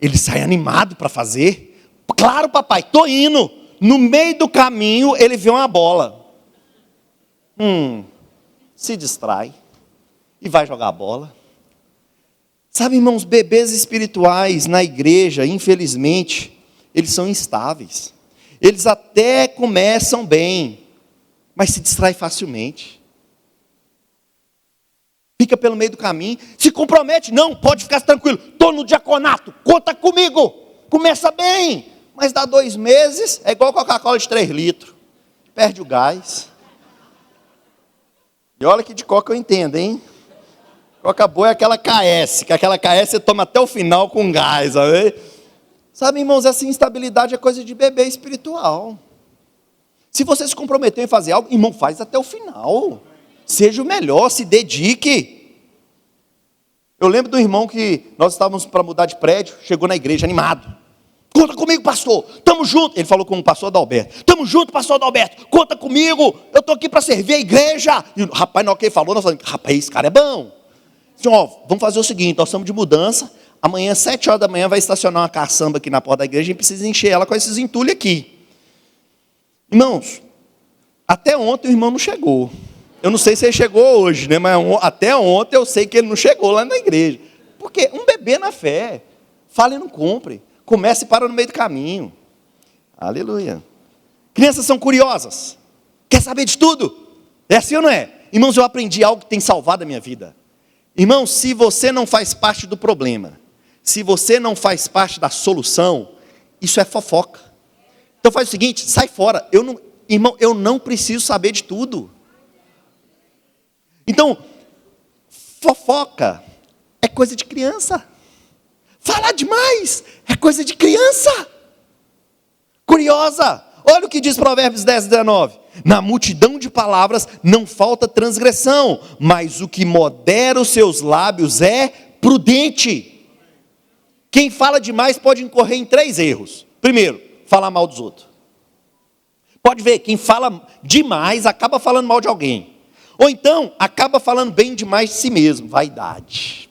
Ele sai animado para fazer. Claro, papai, estou indo. No meio do caminho, ele vê uma bola. Se distrai e vai jogar a bola. Sabe, irmãos, bebês espirituais na igreja, infelizmente, eles são instáveis. Eles até começam bem, mas se distrai facilmente. Fica pelo meio do caminho, se compromete, não, pode ficar tranquilo, estou no diaconato, conta comigo, começa bem, mas dá 2 meses, é igual Coca-Cola de 3 litros, perde o gás. E olha que de coca eu entendo, hein? Coca boa é aquela KS, que aquela KS você toma até o final com gás, sabe? Sabe, irmãos, essa instabilidade é coisa de bebê espiritual. Se você se comprometeu em fazer algo, irmão, faz até o final. Seja o melhor, se dedique. Eu lembro do irmão que nós estávamos para mudar de prédio, chegou na igreja animado. Conta comigo, pastor, estamos juntos. Ele falou com o pastor Adalberto. Estamos juntos, pastor Adalberto, conta comigo, eu estou aqui para servir a igreja. E o rapaz, na hora que ele falou, nós falamos, rapaz, esse cara é bom. Assim, ó, vamos fazer o seguinte, nós estamos de mudança, amanhã, 7 horas da manhã, vai estacionar uma caçamba aqui na porta da igreja, a gente precisa encher ela com esses entulhos aqui. Irmãos, até ontem o irmão não chegou. Eu não sei se ele chegou hoje, né? Mas até ontem eu sei que ele não chegou lá na igreja. Porque um bebê na fé, fala e não cumpre, começa e para no meio do caminho. Aleluia. Crianças são curiosas, quer saber de tudo? É assim ou não é? Irmãos, eu aprendi algo que tem salvado a minha vida. Irmão, se você não faz parte do problema, se você não faz parte da solução, isso é fofoca. Então faz o seguinte, sai fora. Irmão, eu não preciso saber de tudo. Então, fofoca é coisa de criança. Falar demais é coisa de criança. Curiosa. Olha o que diz Provérbios 10:19. Na multidão de palavras não falta transgressão, mas o que modera os seus lábios é prudente. Quem fala demais pode incorrer em 3 erros. Primeiro, falar mal dos outros. Pode ver, quem fala demais acaba falando mal de alguém. Ou então, acaba falando bem demais de si mesmo, vaidade.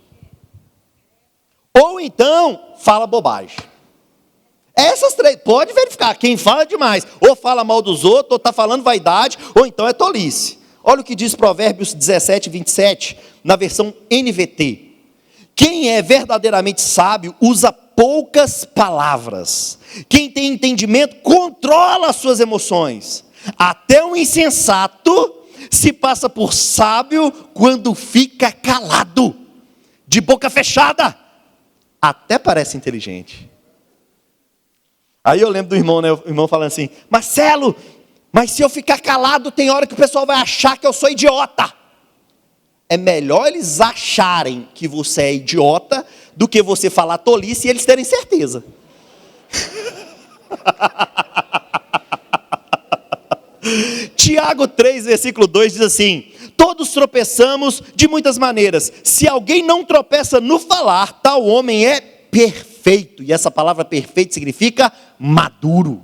Ou então, fala bobagem. Essas 3, pode verificar, quem fala demais, ou fala mal dos outros, ou está falando vaidade, ou então é tolice. Olha o que diz Provérbios 17:27, na versão NVT. Quem é verdadeiramente sábio, usa poucas palavras. Quem tem entendimento, controla as suas emoções. Até um insensato se passa por sábio quando fica calado, de boca fechada. Até parece inteligente. Aí eu lembro do irmão, né? O irmão falando assim, Marcelo, mas se eu ficar calado, tem hora que o pessoal vai achar que eu sou idiota. É melhor eles acharem que você é idiota, do que você falar tolice e eles terem certeza. Tiago 3, versículo 2 diz assim, todos tropeçamos de muitas maneiras. Se alguém não tropeça no falar, tal homem é perfeito. E essa palavra perfeito significa maduro.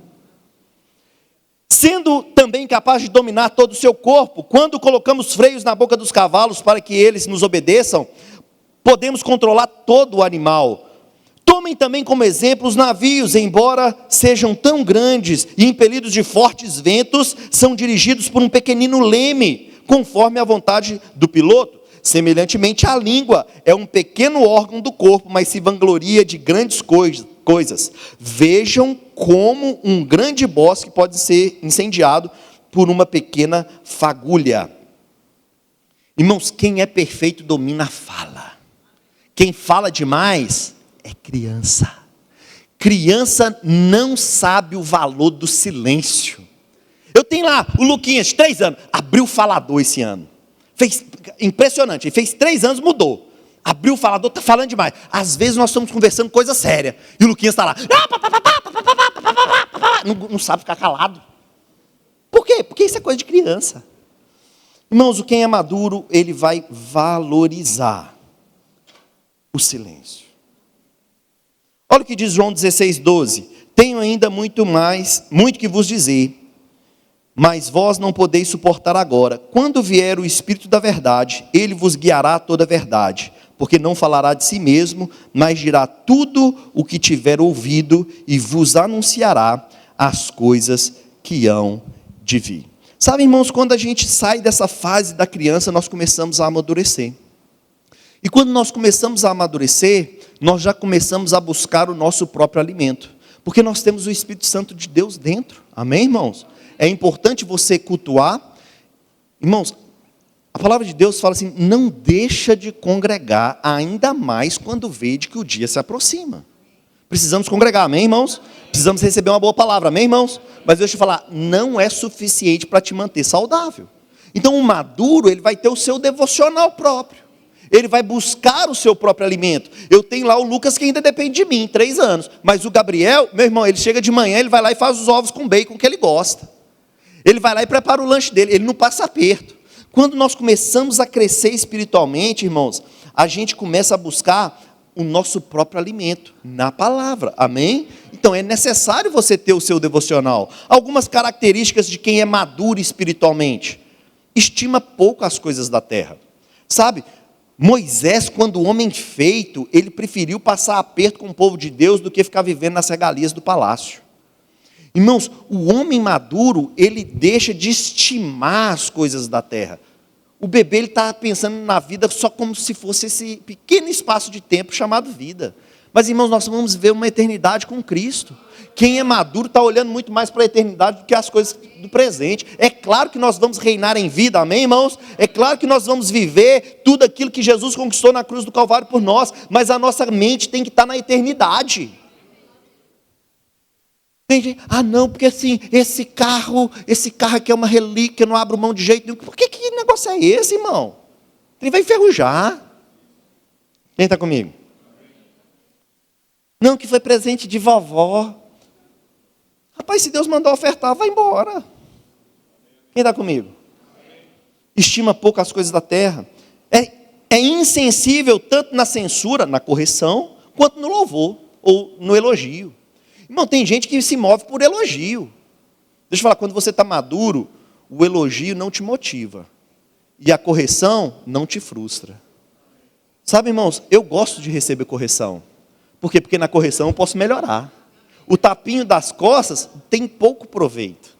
Sendo também capaz de dominar todo o seu corpo, quando colocamos freios na boca dos cavalos para que eles nos obedeçam, podemos controlar todo o animal. Tomem também como exemplo os navios, embora sejam tão grandes e impelidos de fortes ventos, são dirigidos por um pequenino leme, conforme a vontade do piloto. Semelhantemente, a língua é um pequeno órgão do corpo, mas se vangloria de grandes coisas. Vejam como um grande bosque pode ser incendiado por uma pequena fagulha. Irmãos, quem é perfeito domina a fala. Quem fala demais é criança. Criança não sabe o valor do silêncio. Eu tenho lá o Luquinhas, 3 anos, abriu o falador esse ano. Impressionante, ele fez 3 anos, mudou. Abriu o falador, está falando demais. Às vezes nós estamos conversando coisa séria, e o Luquinhas está lá, não sabe ficar calado. Por quê? Porque isso é coisa de criança. Irmãos, quem é maduro, ele vai valorizar o silêncio. Olha o que diz João 16:12. Tenho ainda muito que vos dizer, mas vós não podeis suportar agora. Quando vier o Espírito da verdade, ele vos guiará a toda a verdade, porque não falará de si mesmo, mas dirá tudo o que tiver ouvido e vos anunciará as coisas que hão de vir. Sabe, irmãos, quando a gente sai dessa fase da criança, nós começamos a amadurecer. E quando nós começamos a amadurecer, nós já começamos a buscar o nosso próprio alimento, porque nós temos o Espírito Santo de Deus dentro. Amém, irmãos? É importante você cultuar. Irmãos, a palavra de Deus fala assim, não deixa de congregar, ainda mais quando vê de que o dia se aproxima. Precisamos congregar, amém, irmãos? Precisamos receber uma boa palavra, amém, irmãos? Mas deixa eu falar, não é suficiente para te manter saudável. Então o maduro, ele vai ter o seu devocional próprio. Ele vai buscar o seu próprio alimento. Eu tenho lá o Lucas que ainda depende de mim, 3 anos. Mas o Gabriel, meu irmão, ele chega de manhã, ele vai lá e faz os ovos com bacon que ele gosta. Ele vai lá e prepara o lanche dele, ele não passa aperto. Quando nós começamos a crescer espiritualmente, irmãos, a gente começa a buscar o nosso próprio alimento na palavra, amém? Então é necessário você ter o seu devocional. Algumas características de quem é maduro espiritualmente: estima pouco as coisas da terra. Sabe, Moisés, quando homem feito, ele preferiu passar aperto com o povo de Deus do que ficar vivendo nas regalias do palácio. Irmãos, o homem maduro, ele deixa de estimar as coisas da terra. O bebê, ele está pensando na vida só como se fosse esse pequeno espaço de tempo chamado vida. Mas, irmãos, nós vamos ver uma eternidade com Cristo. Quem é maduro está olhando muito mais para a eternidade do que as coisas do presente. É claro que nós vamos reinar em vida, amém, irmãos? É claro que nós vamos viver tudo aquilo que Jesus conquistou na cruz do Calvário por nós, mas a nossa mente tem que estar na eternidade. Tem gente, não, porque assim, esse carro aqui é uma relíquia, eu não abro mão de jeito nenhum. Por que negócio é esse, irmão? Ele vai enferrujar. Quem está comigo? Não, que foi presente de vovó. Rapaz, se Deus mandou ofertar, vai embora. Quem está comigo? Estima pouco as coisas da terra. É insensível tanto na censura, na correção, quanto no louvor ou no elogio. Irmão, tem gente que se move por elogio. Deixa eu falar, quando você está maduro, o elogio não te motiva. E a correção não te frustra. Sabe, irmãos, eu gosto de receber correção. Por quê? Porque na correção eu posso melhorar. O tapinho das costas tem pouco proveito.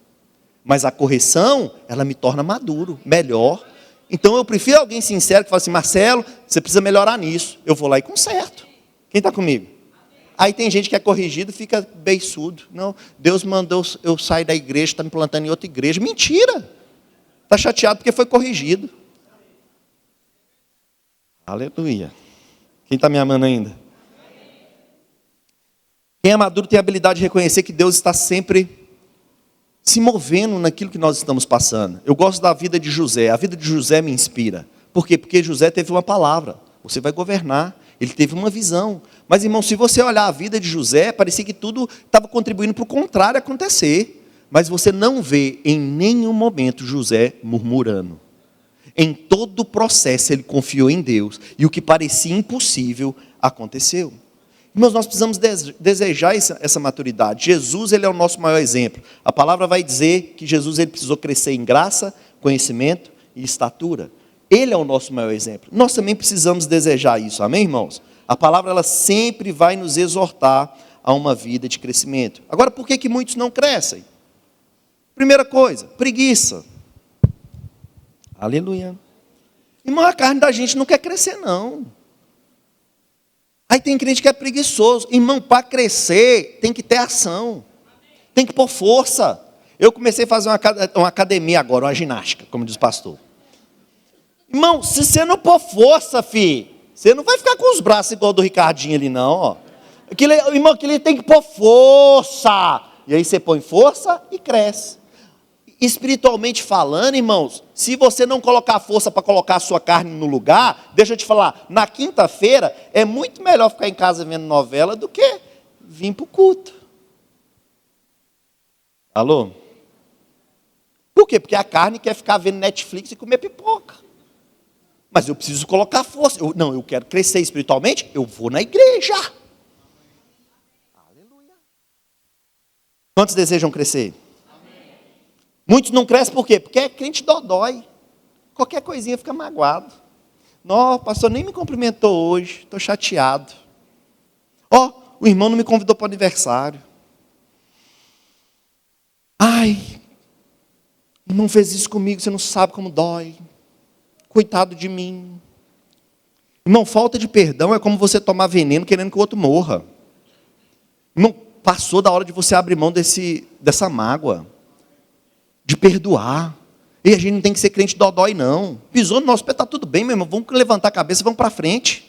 Mas a correção, ela me torna maduro, melhor. Então eu prefiro alguém sincero que fala assim, Marcelo, você precisa melhorar nisso. Eu vou lá e conserto. Quem está comigo? Aí tem gente que é corrigido e fica beiçudo. Não, Deus mandou eu sair da igreja, está me plantando em outra igreja. Mentira! Está chateado porque foi corrigido. Aleluia. Quem está me amando ainda? Quem é maduro tem a habilidade de reconhecer que Deus está sempre se movendo naquilo que nós estamos passando. Eu gosto da vida de José. A vida de José me inspira. Por quê? Porque José teve uma palavra. Você vai governar. Ele teve uma visão. Mas, irmão, se você olhar a vida de José, parecia que tudo estava contribuindo para o contrário acontecer. Mas você não vê em nenhum momento José murmurando. Em todo o processo ele confiou em Deus. E o que parecia impossível aconteceu. Irmãos, nós precisamos desejar essa maturidade. Jesus, ele é o nosso maior exemplo. A palavra vai dizer que Jesus, ele precisou crescer em graça, conhecimento e estatura. Ele é o nosso maior exemplo. Nós também precisamos desejar isso, amém, irmãos? A palavra, ela sempre vai nos exortar a uma vida de crescimento. Agora, por que muitos não crescem? Primeira coisa, preguiça. Aleluia. Irmão, a carne da gente não quer crescer, não. Aí tem crente que é preguiçoso. Irmão, para crescer, tem que ter ação. Tem que pôr força. Eu comecei a fazer uma academia agora, uma ginástica, como diz o pastor. Irmão, se você não pôr força, filho, Você não vai ficar com os braços igual do Ricardinho ali, não, ó. Irmão, aquele tem que pôr força. E aí você põe força e cresce. Espiritualmente falando, irmãos, se você não colocar força para colocar a sua carne no lugar, deixa eu te falar, na quinta-feira é muito melhor ficar em casa vendo novela do que vir para o culto. Alô? Por quê? Porque a carne quer ficar vendo Netflix e comer pipoca. Mas eu preciso colocar força. Eu quero crescer espiritualmente, eu vou na igreja. Aleluia. Quantos desejam crescer? Amém. Muitos não crescem por quê? Porque é crente dodói. Qualquer coisinha fica magoado. Não, o pastor nem me cumprimentou hoje, estou chateado. O irmão não me convidou para o aniversário. Ai, o irmão fez isso comigo, você não sabe como dói. Coitado de mim. Irmão, falta de perdão é como você tomar veneno querendo que o outro morra. Irmão, passou da hora de você abrir mão dessa mágoa. De perdoar. E a gente não tem que ser crente dodói, não. Pisou no nosso pé, está tudo bem, meu irmão. Vamos levantar a cabeça e vamos para frente.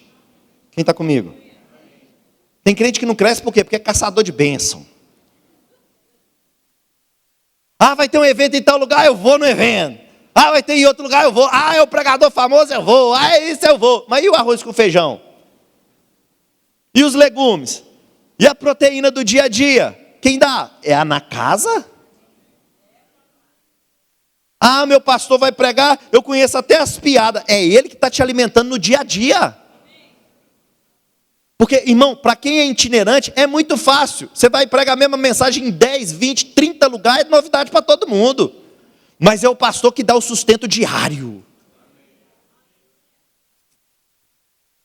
Quem está comigo? Tem crente que não cresce por quê? Porque é caçador de bênção. Vai ter um evento em tal lugar, eu vou no evento. Vai ter em outro lugar, eu vou. É o pregador famoso, eu vou. É isso, eu vou. Mas e o arroz com feijão? E os legumes? E a proteína do dia a dia? Quem dá? É a na casa? Meu pastor vai pregar, eu conheço até as piadas. É ele que está te alimentando no dia a dia. Porque, irmão, para quem é itinerante, é muito fácil. Você vai pregar a mesma mensagem em 10, 20, 30 lugares, é novidade para todo mundo. Mas é o pastor que dá o sustento diário.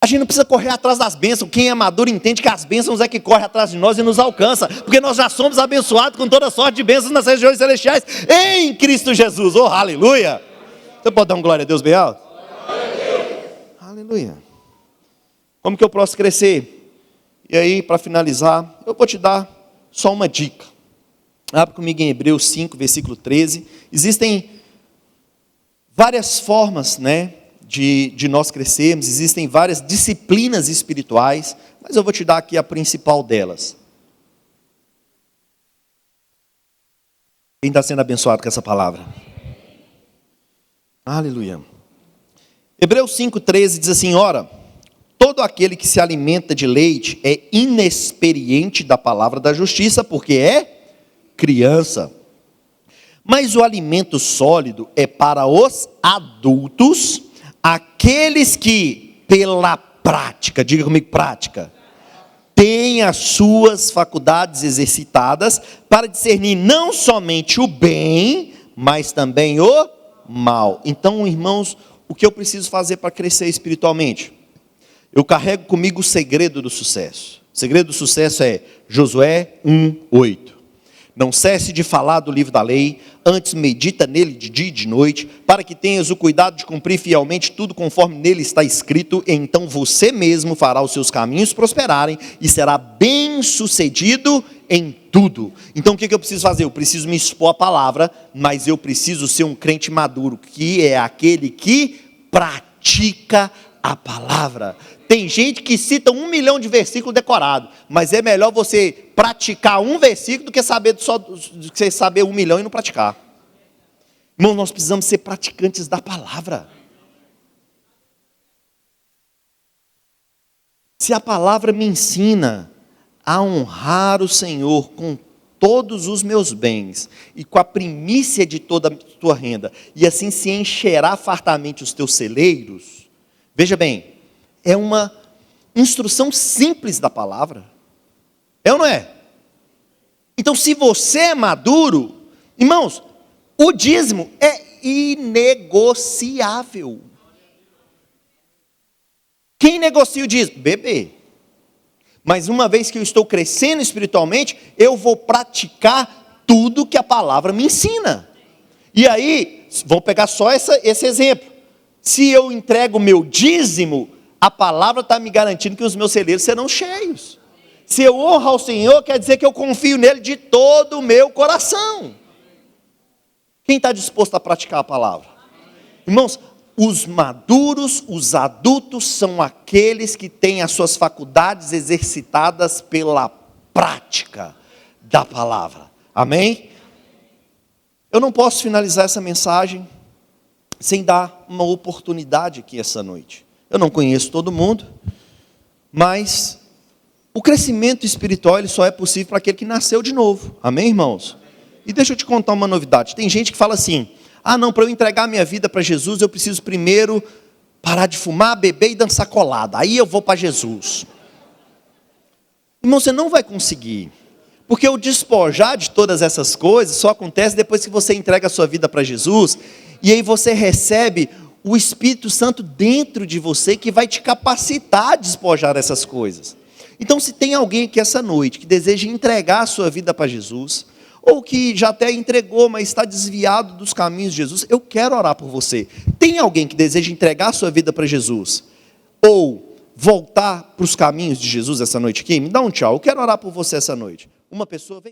A gente não precisa correr atrás das bênçãos. Quem é maduro entende que as bênçãos é que corre atrás de nós e nos alcança. Porque nós já somos abençoados com toda sorte de bênçãos nas regiões celestiais em Cristo Jesus. Oh, aleluia! Você pode dar um glória a Deus bem alto? Aleluia! Como que eu posso crescer? E aí, para finalizar, eu vou te dar só uma dica. Abre comigo em Hebreus 5, versículo 13. Existem várias formas, de nós crescermos, existem várias disciplinas espirituais, mas eu vou te dar aqui a principal delas. Quem está sendo abençoado com essa palavra? Aleluia. Hebreus 5,13 diz assim: ora, todo aquele que se alimenta de leite é inexperiente da palavra da justiça, porque é criança. Mas o alimento sólido é para os adultos, aqueles que, pela prática, diga comigo, prática, têm as suas faculdades exercitadas para discernir não somente o bem, mas também o mal. Então, irmãos, o que eu preciso fazer para crescer espiritualmente? Eu carrego comigo o segredo do sucesso. O segredo do sucesso é Josué 1:8. Não cesse de falar do livro da lei, antes medita nele de dia e de noite, para que tenhas o cuidado de cumprir fielmente tudo conforme nele está escrito, e então você mesmo fará os seus caminhos prosperarem, e será bem sucedido em tudo. Então o que eu preciso fazer? Eu preciso me expor à palavra, mas eu preciso ser um crente maduro, que é aquele que pratica a palavra. Tem gente que cita 1 milhão de versículos decorados, mas é melhor você praticar um versículo do que saber 1 milhão e não praticar. Irmão, nós precisamos ser praticantes da palavra. Se a palavra me ensina a honrar o Senhor com todos os meus bens e com a primícia de toda a tua renda, e assim se encherá fartamente os teus celeiros, veja bem, é uma instrução simples da palavra. É ou não é? Então, se você é maduro, irmãos, o dízimo é inegociável. Quem negocia o dízimo? Bebê. Mas uma vez que eu estou crescendo espiritualmente, eu vou praticar tudo que a palavra me ensina. E aí, vamos pegar só esse exemplo. Se eu entrego o meu dízimo, a palavra está me garantindo que os meus celeiros serão cheios. Se eu honro ao Senhor, quer dizer que eu confio nele de todo o meu coração. Quem está disposto a praticar a palavra? Irmãos, Os maduros, os adultos, são aqueles que têm as suas faculdades exercitadas pela prática da palavra. Amém? Eu não posso finalizar essa mensagem sem dar uma oportunidade aqui essa noite. Eu não conheço todo mundo, mas o crescimento espiritual ele só é possível para aquele que nasceu de novo. Amém, irmãos? E deixa eu te contar uma novidade. Tem gente que fala assim: não, para eu entregar minha vida para Jesus, eu preciso primeiro parar de fumar, beber e dançar colada. Aí eu vou para Jesus. Irmão, você não vai conseguir. Porque o despojar de todas essas coisas só acontece depois que você entrega a sua vida para Jesus. E aí você recebe o Espírito Santo dentro de você que vai te capacitar a despojar essas coisas. Então, se tem alguém aqui essa noite que deseja entregar a sua vida para Jesus, ou que já até entregou, mas está desviado dos caminhos de Jesus, eu quero orar por você. Tem alguém que deseja entregar a sua vida para Jesus, ou voltar para os caminhos de Jesus essa noite aqui? Me dá um tchau, eu quero orar por você essa noite. Uma pessoa vem.